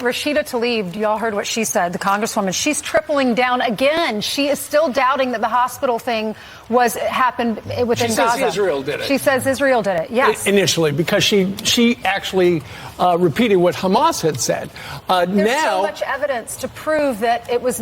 Rashida Tlaib, y'all heard what she said, the congresswoman. She's tripling down again. She is still doubting that the hospital thing happened within Gaza. She says Israel did it. She says Israel did it, yes. Initially, because she actually repeated what Hamas had said. There's so much evidence to prove that it was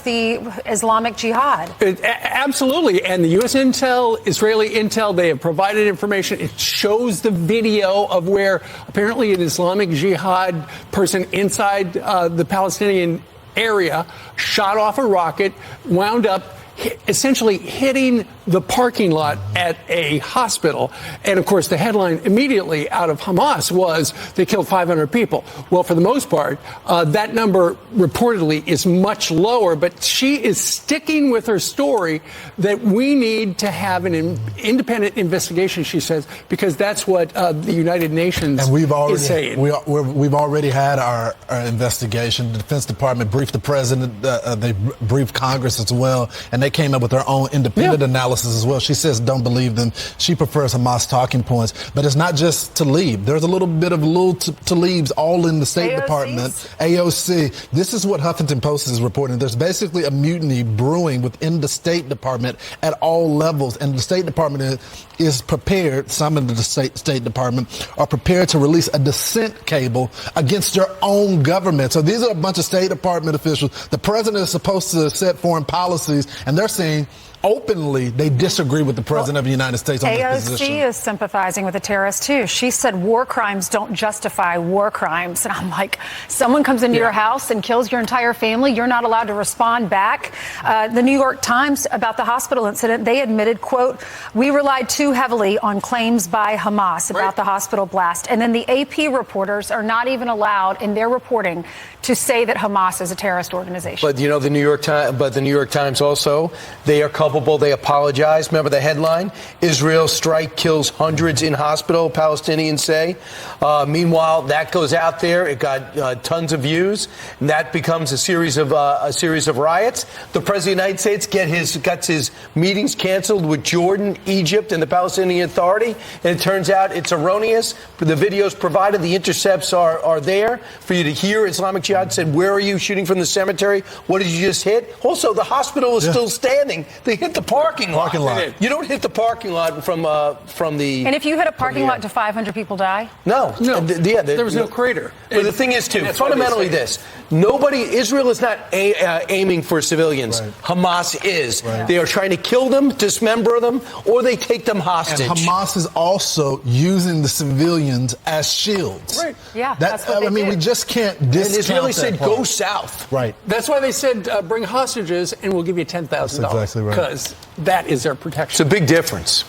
the Islamic Jihad. Absolutely. And the U.S. intel, Israeli intel, they have provided information. It shows the video of where apparently an Islamic Jihad person inside the Palestinian area shot off a rocket, wound up essentially hitting the parking lot at a hospital. And of course, the headline immediately out of Hamas was they killed 500 people. Well, for the most part, that number reportedly is much lower, but she is sticking with her story that we need to have an independent investigation, she says, because that's what the United Nations is saying. We've already had our investigation. The Defense Department briefed the president, they briefed Congress as well, and they came up with their own independent analysis as well. She says don't believe them. She prefers Hamas talking points. But it's not just Tlaib. There's a little bit of little Tlaibs all in the State Department. AOC. This is what Huffington Post is reporting. There's basically a mutiny brewing within the State Department at all levels. And the State Department is prepared, some of the State Department are prepared to release a dissent cable against their own government. So these are a bunch of State Department officials. The president is supposed to set foreign policies, and they're saying openly they disagree with the president of the United States on this position. AOC is sympathizing with the terrorists, too. She said war crimes don't justify war crimes. And I'm like, someone comes into your house and kills your entire family, you're not allowed to respond back. The New York Times, about the hospital incident, they admitted, quote, we relied too heavily on claims by Hamas about the hospital blast. And then the AP reporters are not even allowed in their reporting to say that Hamas is a terrorist organization. But, you know, the New York Times also, they are culpable. They apologize. Remember the headline? Israel strike kills hundreds in hospital, Palestinians say. Meanwhile, that goes out there. It got tons of views. And that becomes a series of riots. The president of the United States gets his meetings canceled with Jordan, Egypt, and the Palestinian Authority. And it turns out it's erroneous. The videos provided, the intercepts are there for you to hear. Islamic Jihad said, where are you shooting from the cemetery? What did you just hit? Also, the hospital is still standing. They hit the parking lot. You don't hit the parking lot from the... And if you hit a parking lot, do 500 people die? No. There was no crater. But the thing is, too, fundamentally this. Israel is not aiming for civilians. Right. Hamas is. Right. They are trying to kill them, dismember them, or they take them hostage. And Hamas is also using the civilians as shields. Right. Yeah, that's what they do. We just can't discount and Israeli said, part. go south. Right. That's why they said bring hostages and we'll give you $10,000. That's exactly right. Because that is their protection. It's a big difference.